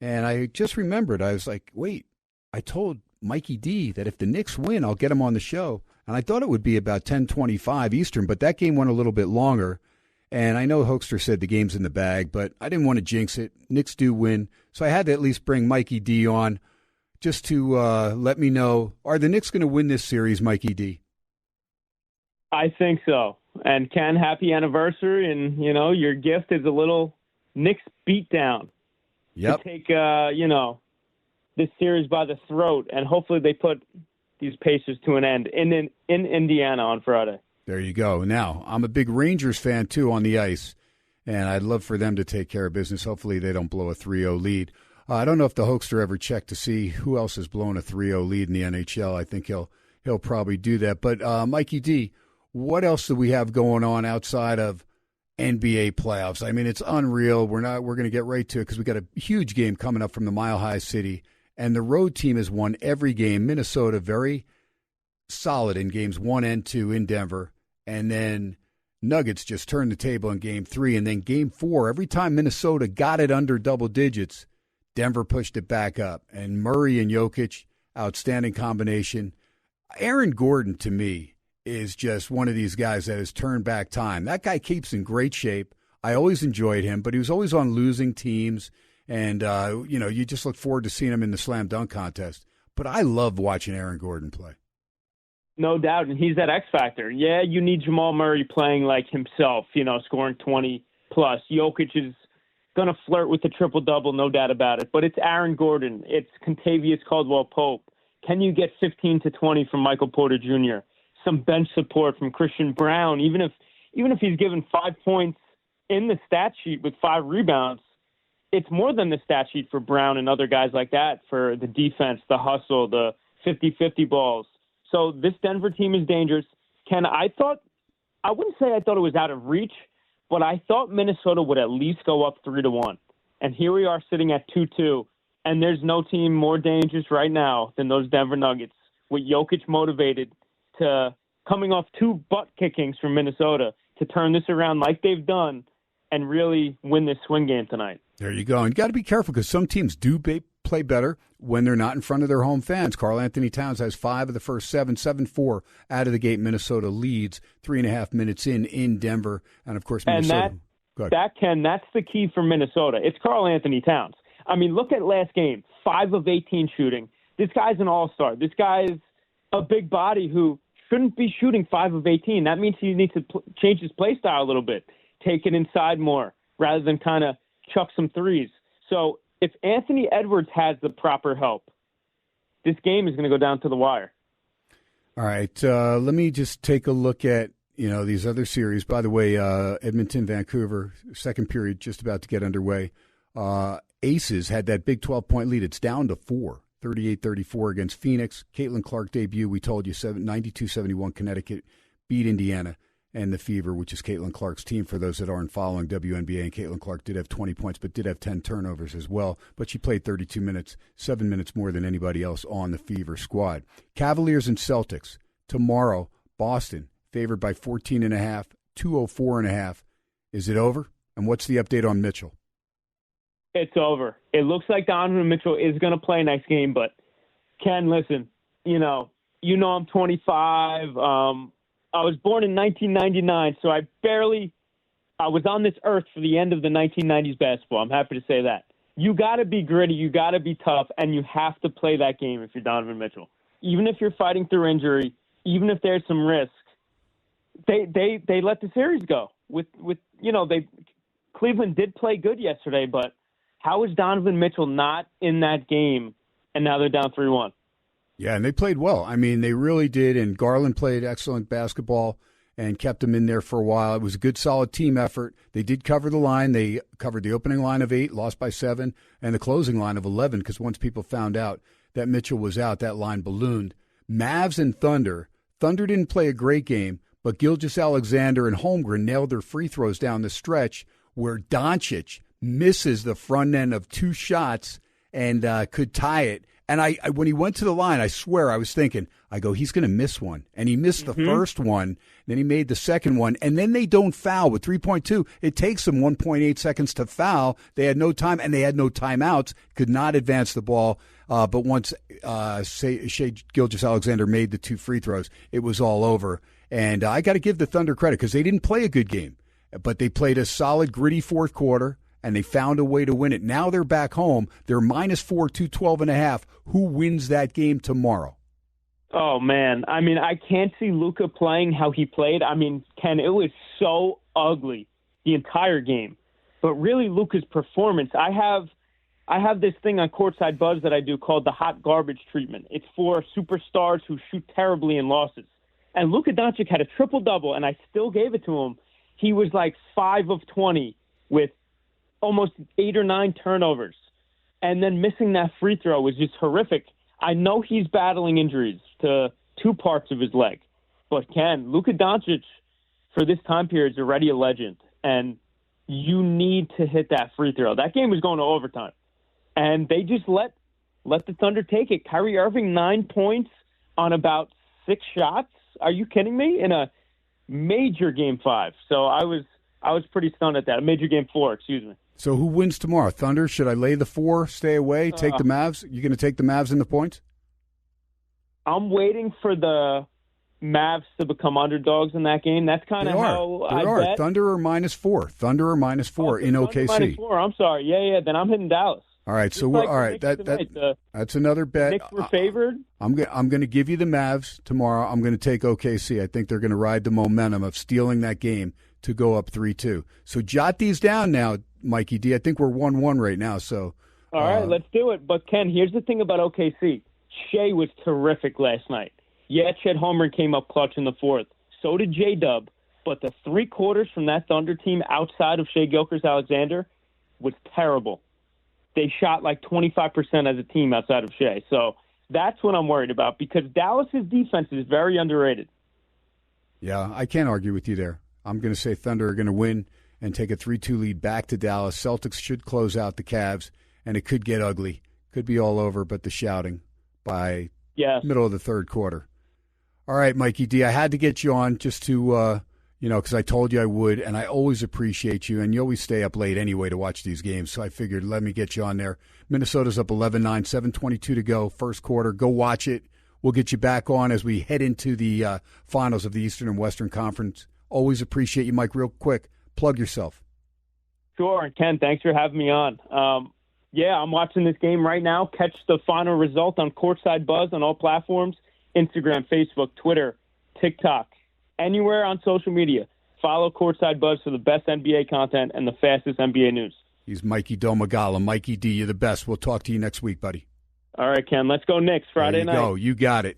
And I just remembered, I was like, wait, I told Mikey D that if the Knicks win, I'll get him on the show. And I thought it would be about 10:25 Eastern, but that game went a little bit longer. And I know Hoekster said the game's in the bag, but I didn't want to jinx it. Knicks do win. So I had to at least bring Mikey D on just to let me know, are the Knicks going to win this series, Mikey D? I think so. And Ken, happy anniversary. And, your gift is a little Knicks beatdown. Yep. To take, this series by the throat. And hopefully they put these Pacers to an end in Indiana on Friday. There you go. Now, I'm a big Rangers fan, too, on the ice, and I'd love for them to take care of business. Hopefully they don't blow a 3-0 lead. I don't know if the Hoekster ever checked to see who else has blown a 3-0 lead in the NHL. I think he'll probably do that. But, Mikey D, what else do we have going on outside of NBA playoffs? I mean, it's unreal. We're going to get right to it because we got a huge game coming up from the Mile High City, and the road team has won every game. Minnesota very solid in games 1 and 2 in Denver. And then Nuggets just turned the table in Game 3. And then Game 4, every time Minnesota got it under double digits, Denver pushed it back up. And Murray and Jokic, outstanding combination. Aaron Gordon, to me, is just one of these guys that has turned back time. That guy keeps in great shape. I always enjoyed him, but he was always on losing teams. And, you just look forward to seeing him in the slam dunk contest. But I love watching Aaron Gordon play. No doubt, and he's that X factor. Yeah, you need Jamal Murray playing like himself, scoring 20-plus. Jokic is going to flirt with the triple-double, no doubt about it. But it's Aaron Gordon. It's Contavious Caldwell-Pope. Can you get 15 to 20 from Michael Porter Jr.? Some bench support from Christian Brown. Even if he's given 5 points in the stat sheet with 5 rebounds, it's more than the stat sheet for Brown and other guys like that for the defense, the hustle, the 50-50 balls. So this Denver team is dangerous. Ken, I wouldn't say I thought it was out of reach, but I thought Minnesota would at least go up 3-1. And here we are sitting at 2-2, and there's no team more dangerous right now than those Denver Nuggets, with Jokic motivated to coming off 2 butt kickings from Minnesota to turn this around like they've done and really win this swing game tonight. There you go. And you got to be careful because some teams do play better when they're not in front of their home fans. Karl Anthony Towns has 5 of the first 7-4 out of the gate. Minnesota leads 3.5 minutes in Denver. And, of course, Minnesota. And that's the key for Minnesota. It's Karl Anthony Towns. I mean, look at last game, 5 of 18 shooting. This guy's an all-star. This guy's a big body who shouldn't be shooting 5 of 18. That means he needs to change his play style a little bit, take it inside more rather than kind of chuck some threes. So if Anthony Edwards has the proper help, this game is going to go down to the wire. All right. Let me just take a look at, these other series. By the way, Edmonton, Vancouver, second period just about to get underway. Aces had that big 12-point lead. It's down to 4, 38-34 against Phoenix. Caitlin Clark debut, we told you, 92-71 Connecticut beat Indiana. And the Fever, which is Caitlin Clark's team, for those that aren't following WNBA. And Caitlin Clark did have 20 points, but did have 10 turnovers as well. But she played 32 minutes, 7 minutes more than anybody else on the Fever squad. Cavaliers and Celtics. Tomorrow, Boston, favored by 14.5, 204.5. Is it over? And what's the update on Mitchell? It's over. It looks like Donovan Mitchell is going to play a nice game, but Ken, listen, I'm 25. I was born in 1999, so I was on this earth for the end of the 1990s basketball. I'm happy to say that. You got to be gritty, you got to be tough, and you have to play that game if you're Donovan Mitchell. Even if you're fighting through injury, even if there's some risk, they let the series go. Cleveland did play good yesterday, but how is Donovan Mitchell not in that game, and now they're down 3-1? Yeah, and they played well. I mean, they really did, and Garland played excellent basketball and kept them in there for a while. It was a good, solid team effort. They did cover the line. They covered the opening line of 8, lost by 7, and the closing line of 11, because once people found out that Mitchell was out, that line ballooned. Mavs and Thunder. Thunder didn't play a great game, but Gilgeous-Alexander and Holmgren nailed their free throws down the stretch where Doncic misses the front end of 2 shots and could tie it And I when he went to the line, I swear I was thinking, I go, he's going to miss one. And he missed the first one. Then he made the second one. And then they don't foul with 3.2. It takes them 1.8 seconds to foul. They had no time, and they had no timeouts, could not advance the ball. But once Shai Gilgeous-Alexander made the 2 free throws, it was all over. And I got to give the Thunder credit because they didn't play a good game. But they played a solid, gritty fourth quarter, and they found a way to win it. Now they're back home. They're -4, 212.5. Who wins that game tomorrow? Oh, man. I mean, I can't see Luka playing how he played. I mean, Ken, it was so ugly the entire game. But really, Luka's performance, I have this thing on Courtside Buzz that I do called the hot garbage treatment. It's for superstars who shoot terribly in losses. And Luka Doncic had a triple-double, and I still gave it to him. He was like 5 of 20 with almost 8 or 9 turnovers. And then missing that free throw was just horrific. I know he's battling injuries to 2 parts of his leg. But, Ken, Luka Doncic, for this time period, is already a legend. And you need to hit that free throw. That game was going to overtime. And they just let the Thunder take it. Kyrie Irving, 9 points on about 6 shots. Are you kidding me? In a major Game 5. So I was pretty stunned at that. A major Game 4, excuse me. So who wins tomorrow? Thunder? Should I lay the 4, stay away, take the Mavs? You going to take the Mavs in the points? I'm waiting for the Mavs to become underdogs in that game. That's kind of how I bet. Thunder are -4. Thunder are -4 in OKC. -4. I'm sorry. Yeah. Then I'm hitting Dallas. All right, so we're all right. That's another bet. Knicks were favored. I'm going to give you the Mavs tomorrow. I'm going to take OKC. I think they're going to ride the momentum of stealing that game to go up 3-2. So jot these down now, Mikey D. I think we're 1-1 right now. So all right, let's do it. But Ken, here's the thing about OKC. Shea was terrific last night. Yeah, Chet Holmgren came up clutch in the 4th. So did J-Dub. But the 3 quarters from that Thunder team outside of Shai Gilgeous-Alexander was terrible. They shot like 25% as a team outside of Shea. So that's what I'm worried about because Dallas's defense is very underrated. Yeah, I can't argue with you there. I'm going to say Thunder are going to win and take a 3-2 lead back to Dallas. Celtics should close out the Cavs, and it could get ugly. Could be all over, but the shouting by middle of the third quarter. All right, Mikey D, I had to get you on just to because I told you I would, and I always appreciate you, and you always stay up late anyway to watch these games, so I figured let me get you on there. Minnesota's up 11-9, 7:22 to go, first quarter. Go watch it. We'll get you back on as we head into the finals of the Eastern and Western Conference. Always appreciate you, Mike. Real quick, plug yourself. Sure, and Ken, thanks for having me on. I'm watching this game right now. Catch the final result on Courtside Buzz on all platforms, Instagram, Facebook, Twitter, TikTok. Anywhere on social media, follow Courtside Buzz for the best NBA content and the fastest NBA news. He's Mikey Domagala. Mikey D, you're the best. We'll talk to you next week, buddy. All right, Ken. Let's go Knicks Friday night. You got it.